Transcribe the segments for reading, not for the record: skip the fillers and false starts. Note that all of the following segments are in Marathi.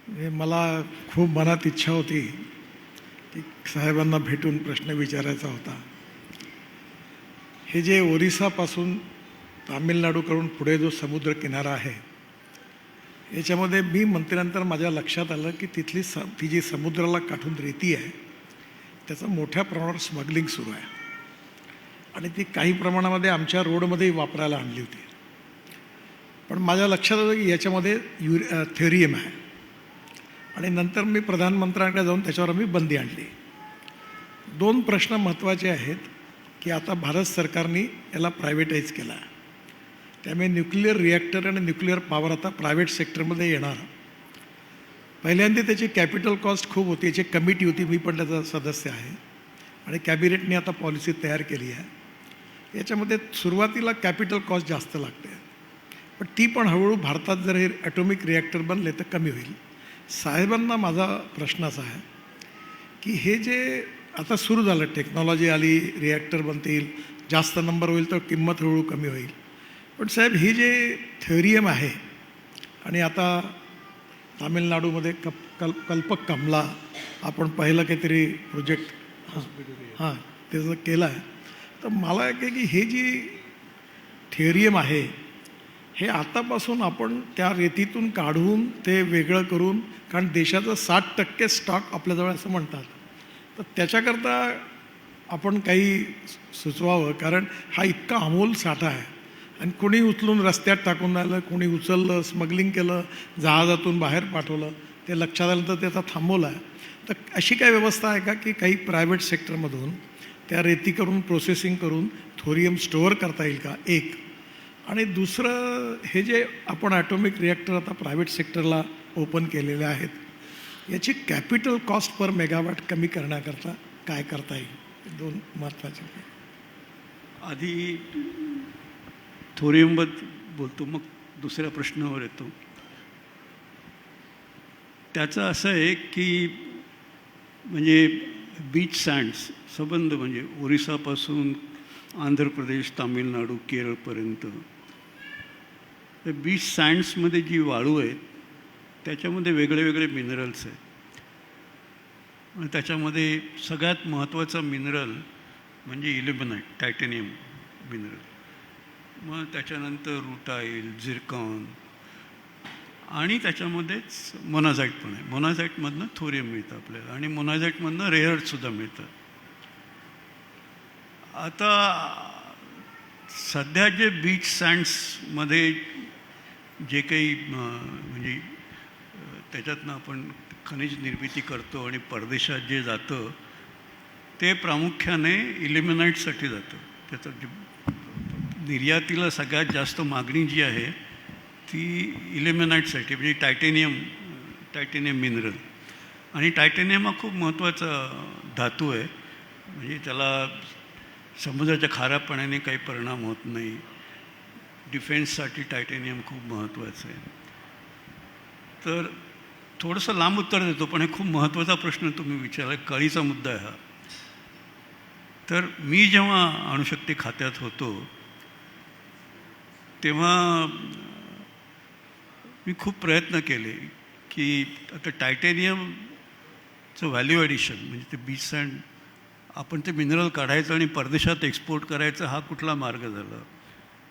मला खूप मनात इच्छा होती की साहेबांना भेटून प्रश्न विचारायचा होता. हे जे ओरिसापासून तामिळनाडूकडून पुढे जो समुद्र किनारा आहे, याच्यामध्ये मी मंत्र्यानंतर माझ्या लक्षात आलं की ती जी समुद्राला काठून रेती आहे, त्याचं मोठ्या प्रमाणावर स्मगलिंग सुरू आहे आणि ती काही प्रमाणामध्ये आमच्या रोडमध्येही वापरायला आणली होती. पण माझ्या लक्षात आलं की याच्यामध्ये थेरियम आहे आणि नंतर मी प्रधानमंत्र्यांकडे जाऊन त्याच्यावर आम्ही बंदी आणली. 2 प्रश्न महत्त्वाचे आहेत की आता भारत सरकारने याला प्रायव्हेटाईज केला आहे, त्यामुळे न्यूक्लिअर रिॲक्टर आणि न्यूक्लिअर पॉवर आता प्रायव्हेट सेक्टरमध्ये येणार. पहिल्यांदा त्याची कॅपिटल कॉस्ट खूप होती, याची कमिटी होती, मी पण त्याचा सदस्य आहे आणि कॅबिनेटने आता पॉलिसी तयार केली आहे. याच्यामध्ये सुरुवातीला कॅपिटल कॉस्ट जास्त लागते, पण ती पण हळूहळू भारतात जर हे ॲटॉमिक रिॲक्टर बनले तर कमी होईल. साहेबांना माझा प्रश्न असा आहे की हे जे आता सुरू झालं, टेक्नॉलॉजी आली, रिॲक्टर बनतील, जास्त नंबर होईल तर किंमत हळूहळू कमी होईल, पण साहेब हे जे थेरियम आहे आणि आता तामिळनाडूमध्ये कल्पक कमला आपण पहिलं काहीतरी प्रोजेक्ट त्याचं केलं आहे, तर मला आहे की हे जी थेरियम आहे हे आतापासून आपण त्या रेतीतून काढून ते वेगळं करून, कारण देशाचं 60% स्टॉक आपल्याजवळ असं म्हणतात, तर त्याच्याकरता आपण काही सुचवावं, कारण हा इतका अमोल साठा आहे आणि कोणी उचलून रस्त्यात टाकून राहिलं, कोणी उचललं, स्मगलिंग केलं, जहाजातून बाहेर पाठवलं, ते लक्षात आलं तर त्याचा थांबवला आहे. तर अशी काय व्यवस्था आहे का की काही प्रायव्हेट सेक्टरमधून त्या रेती करून प्रोसेसिंग करून थोरियम स्टोअर करता येईल का, एक. आणि दुसरं, हे जे आपण ॲटॉमिक रिॲक्टर आता प्रायव्हेट सेक्टरला ओपन केलेले आहेत, याची कॅपिटल कॉस्ट पर मेगावॅट कमी करण्याकरता काय करता येईल, 2 महत्त्वाचे. आधी थोरियमबद्दल बोलतो, मग दुसऱ्या प्रश्नावर येतो. त्याचं असं आहे की म्हणजे बीच सँड्स संबंध म्हणजे ओरिसापासून आंध्र प्रदेश, तामिळनाडू, केरळपर्यंत बीच सँड्समध्ये जी वाळू आहे त्याच्यामध्ये वेगळे वेगळे मिनरल्स आहेत आणि त्याच्यामध्ये सगळ्यात महत्त्वाचा मिनरल म्हणजे इल्युमिनाइट, टायटॅनियम मिनरल. मग त्याच्यानंतर रुटाईल, झिरकॉन आणि त्याच्यामध्येच मोनाझाईट पण आहे. मोनाझाईटमधनं थोरियम मिळतं आपल्याला आणि मोनाझाईटमधनं रेअर अर्थसुद्धा मिळतं. आता सध्या जे बीच सँड्समध्ये जे काही म्हणजे त्याच्यातनं आपण खनिज निर्मिती करतो आणि परदेशात जे जातं ते प्रामुख्याने इल्युमिनाइटसाठी जातं. त्याचं जे निर्यातीला सगळ्यात जास्त मागणी जी आहे ती इल्युमिनाइटसाठी, म्हणजे टायटॅनियम मिनरल. आणि टायटॅनियम हा खूप महत्त्वाचा धातू आहे, म्हणजे त्याला समुद्राच्या खाऱ्या पाण्याने काही परिणाम होत नाही. डिफेन्ससाठी टायटॅनियम खूप महत्त्वाचं आहे. तर थोडंसं लांब उत्तर देतो, पण हे खूप महत्त्वाचा प्रश्न तुम्ही विचारला, कळीचा मुद्दा आहे हा. तर मी जेव्हा अणुशक्ती खात्यात होतो तेव्हा मी खूप प्रयत्न केले की आता टायटॅनियमचं व्हॅल्यू ॲडिशन, म्हणजे ते बीच सँड आपण ते मिनरल काढायचं आणि परदेशात एक्सपोर्ट करायचं, हा कुठला मार्ग झाला.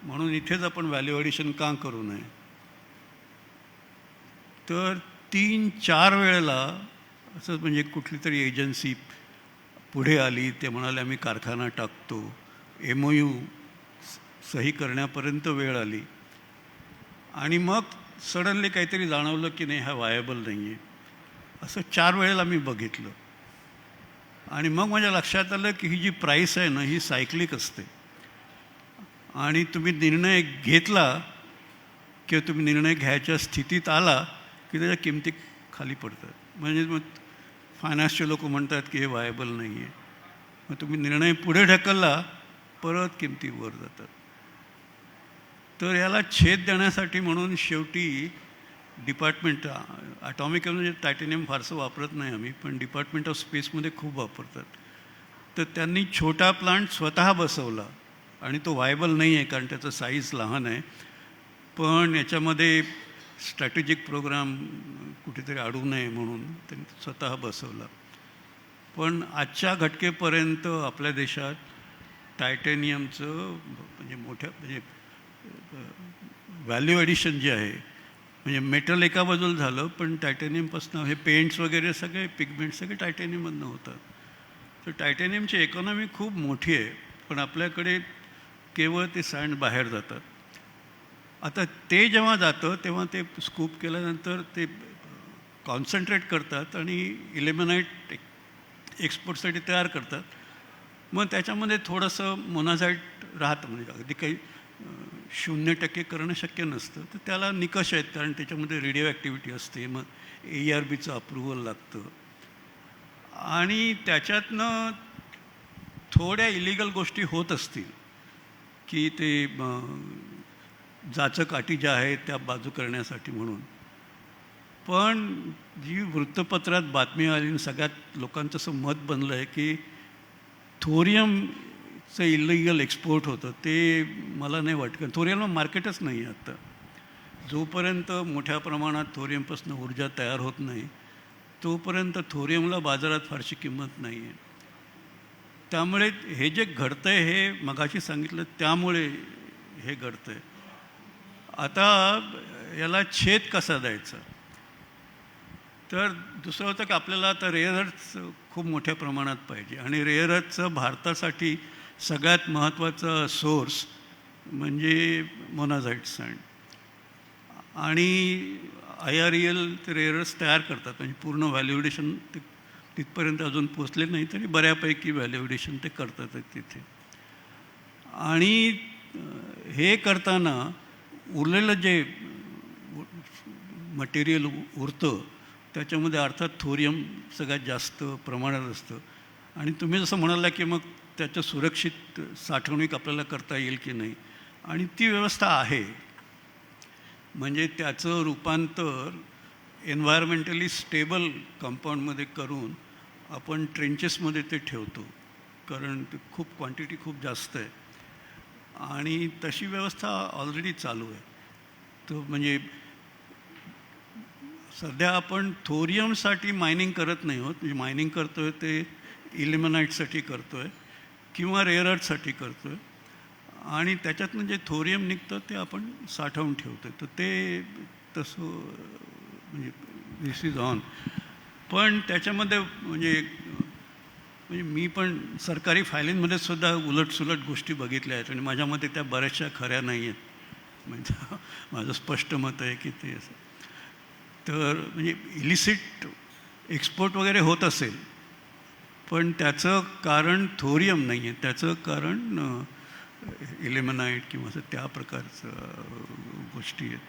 म्हणून इथेच आपण व्हॅल्यू ॲडिशन का करू नये. तर 3-4 वेळेला असं म्हणजे कुठली तरी एजन्सी पुढे आली, ते म्हणाले आम्ही कारखाना टाकतो, MOU सही करण्यापर्यंत वेळ आली आणि मग सडनली काहीतरी जाणवलं की नाही, हा वायबल नाही आहे. असं 4 वेळेला मी बघितलं आणि मग माझ्या लक्षात आलं की ही जी प्राईस आहे ना, ही सायक्लिक असते आणि तुम्ही निर्णय घेतला किंवा तुम्ही निर्णय घ्यायच्या स्थितीत आला की त्याच्या किमती खाली पडतात. म्हणजे मग फायनान्सचे लोक म्हणतात की हे वायबल नाही आहे, मग तुम्ही निर्णय पुढे ढकलला, परत किमती वर जातात. तर याला छेद देण्यासाठी म्हणून शेवटी डिपार्टमेंट ॲटॉमिक म्हणजे टायटॅनियम फारसं वापरत नाही आम्ही, पण डिपार्टमेंट ऑफ स्पेसमध्ये खूप वापरतात. तर त्यांनी छोटा प्लांट स्वतः बसवला आणि तो व्हायबल नाही आहे कारण त्याचं साईज लहान आहे, पण याच्यामध्ये स्ट्रॅटेजिक प्रोग्राम कुठेतरी अडू नये म्हणून त्यांनी स्वतः बसवला. पण आजच्या घटकेपर्यंत आपल्या देशात टायटॅनियमचं म्हणजे मोठ्या म्हणजे व्हॅल्यू ॲडिशन जे आहे, म्हणजे मेटल एका बाजूला झालं, पण टायटॅनियमपासून हे पेंट्स वगैरे सगळे पिगमेंट्स सगळे टायटॅनियममधनं होतात. तर टायटॅनियमची इकॉनॉमी खूप मोठी आहे, पण आपल्याकडे केवळ ते सँड बाहेर जातात. आता ते जेव्हा जातं तेव्हा ते स्कूप केल्यानंतर ते कॉन्सन्ट्रेट करतात आणि इलेमनाईट एक्सपोर्टसाठी तयार करतात. मग त्याच्यामध्ये थोडंसं मोनाझाईट राहतं, म्हणजे अगदी काही 0% करणं शक्य नसतं. तर त्याला निकष आहेत, कारण त्याच्यामध्ये रेडिओ ॲक्टिव्हिटी असते. मग AERBचं अप्रुव्हल लागतं आणि त्याच्यातनं थोड्या इलिगल गोष्टी होत असतील की ते जाचकाठी ज्या आहेत त्या बाजू करण्यासाठी म्हणून. पण जी वृत्तपत्रात बातमी आली आणि सगळ्यात लोकांचं असं मत बनलं आहे की थोरियमचं इलिगल एक्सपोर्ट होतं, ते मला नाही वाटत. कारण थोरियमला मार्केटच नाही आहे आत्ता. जोपर्यंत मोठ्या प्रमाणात थोरियमपासून ऊर्जा तयार होत नाही तोपर्यंत थोरियमला बाजारात फारशी किंमत नाही आहे. त्यामुळे हे जे घडतं आहे हे मगाशी सांगितलं त्यामुळे हे घडतं आहे. आता याला छेद कसा द्यायचा, तर दुसरं होतं की आपल्याला आता रेअर अर्थ्स खूप मोठ्या प्रमाणात पाहिजे आणि रेअर अर्थचं भारतासाठी सगळ्यात महत्त्वाचा सोर्स म्हणजे मोनाझाईट सँड. आणि IREL ते रेअर अर्थ्स तयार करतात, म्हणजे पूर्ण व्हॅल्युएडिशन ते तिथपर्यंत अजून पोचले नाही तरी बऱ्यापैकी व्हॅल्युएडिशन ते करतात तिथे. आणि हे करताना उरलेलं जे मटेरियल उरतं त्याच्यामध्ये अर्थात थोरियम सगळ्यात जास्त प्रमाणात असतं. आणि तुम्ही जसं म्हणाला की मग त्याचं सुरक्षित साठवणूक आपल्याला करता येईल की नाही, आणि ती व्यवस्था आहे. म्हणजे त्याचं रूपांतर एन्व्हायरमेंटली स्टेबल कंपाऊंडमध्ये करून आपण ट्रेंचेसमध्ये ते ठेवतो, कारण ते खूप क्वांटिटी खूप जास्त आहे आणि तशी व्यवस्था ऑलरेडी चालू आहे. तो म्हणजे सध्या आपण थोरियमसाठी मायनिंग करत नाही आहोत. म्हणजे मायनिंग करतो आहे ते इलिमनाईटसाठी करतो आहे किंवा रेअर अर्थसाठी करतो आहे, आणि त्याच्यातनं जे थोरियम निघतं ते आपण साठवून ठेवतो आहे. तर ते तसं म्हणजे दिस इज ऑन. पण त्याच्यामध्ये म्हणजे मी पण सरकारी फायलिंगमध्ये सुद्धा उलटसुलट गोष्टी बघितल्या आहेत आणि माझ्या मते त्या बऱ्याचशा खऱ्या नाही आहेत. म्हणजे माझं स्पष्ट मत आहे की ते असं. तर म्हणजे इलिसिट एक्सपोर्ट वगैरे होत असेल, पण त्याचं कारण थोरियम नाही आहे, त्याचं कारण इलेमनाईट किंवा असं त्या प्रकारचं गोष्टी आहेत.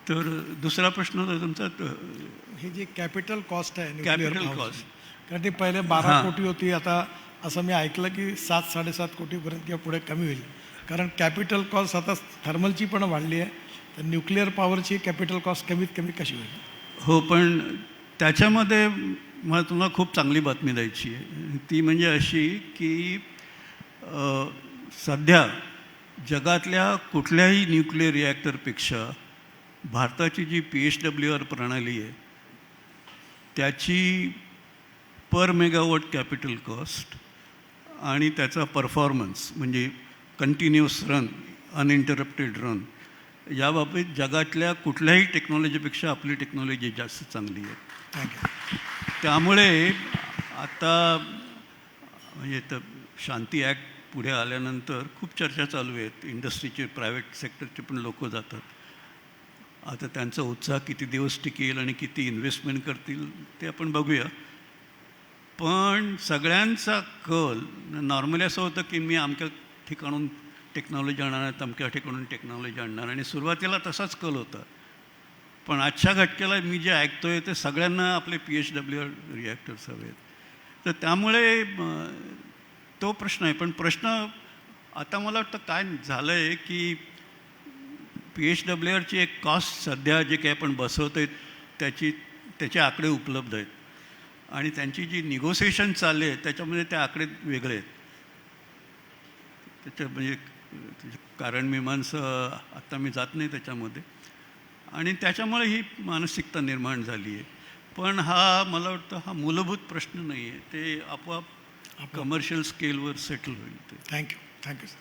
तर दुसरा प्रश्न होता तुमचा, हे जे कॅपिटल कॉस्ट आहे कॅपिटल कॉस्ट. कारण ते पहिले 12 कोटी होती, आता असं मी ऐकलं की 7-7.5 कोटीपर्यंत किंवा पुढे कमी होईल. कारण कॅपिटल कॉस्ट आता थर्मलची पण वाढली आहे, तर न्यूक्लिअर पॉवरची कॅपिटल कॉस्ट कमीत कमी कशी होईल? हो, पण त्याच्यामध्ये मला तुम्हाला खूप चांगली बातमी द्यायची आहे. ती म्हणजे अशी की सध्या जगातल्या कुठल्याही न्यूक्लिअर रिॲक्टरपेक्षा भारताची जी PHWR प्रणाली आहे त्याची पर मेगावॉट कॅपिटल कॉस्ट आणि त्याचा परफॉर्मन्स म्हणजे कंटिन्युअस रन, अनइंटरप्टेड रन, याबाबतीत जगातल्या कुठल्याही टेक्नॉलॉजीपेक्षा आपली टेक्नॉलॉजी जास्त चांगली आहे. थँक्यू. त्यामुळे आता म्हणजे तर शांती ॲक्ट पुढे आल्यानंतर खूप चर्चा चालू आहेत. इंडस्ट्रीचे, प्रायव्हेट सेक्टरचे पण लोक जातात. आता त्यांचा उत्साह किती दिवस टिकेल आणि किती इन्व्हेस्टमेंट करतील ते आपण बघूया. पण सगळ्यांचा कल नॉर्मली असं होतं की मी अमक्या ठिकाणून टेक्नॉलॉजी आणणार आहे, तमक्या ठिकाणून टेक्नॉलॉजी आणणार, आणि सुरुवातीला तसाच कल होता. पण आजच्या घटकेला मी जे ऐकतो आहे ते सगळ्यांना आपले PHWR रिॲक्टर्स हवे आहेत. तर त्यामुळे तो प्रश्न आहे. पण प्रश्न आता मला वाटतं काय झालं आहे की PHWRची एक कॉस्ट सध्या जे काही आपण बसवतो आहे त्याचे आकडे उपलब्ध आहेत आणि त्यांची जी निगोसिएशन चालली आहे त्याच्यामध्ये ते आकडे वेगळे आहेत. त्याच्या म्हणजे कारण मीमांसा आत्ता मी जात नाही त्याच्यामध्ये. आणि त्याच्यामुळे ही मानसिकता निर्माण झाली आहे. पण हा मला वाटतं हा मूलभूत प्रश्न नाही आहे, ते आपोआप कमर्शियल स्केलवर सेटल होईल ते. Thank you sir.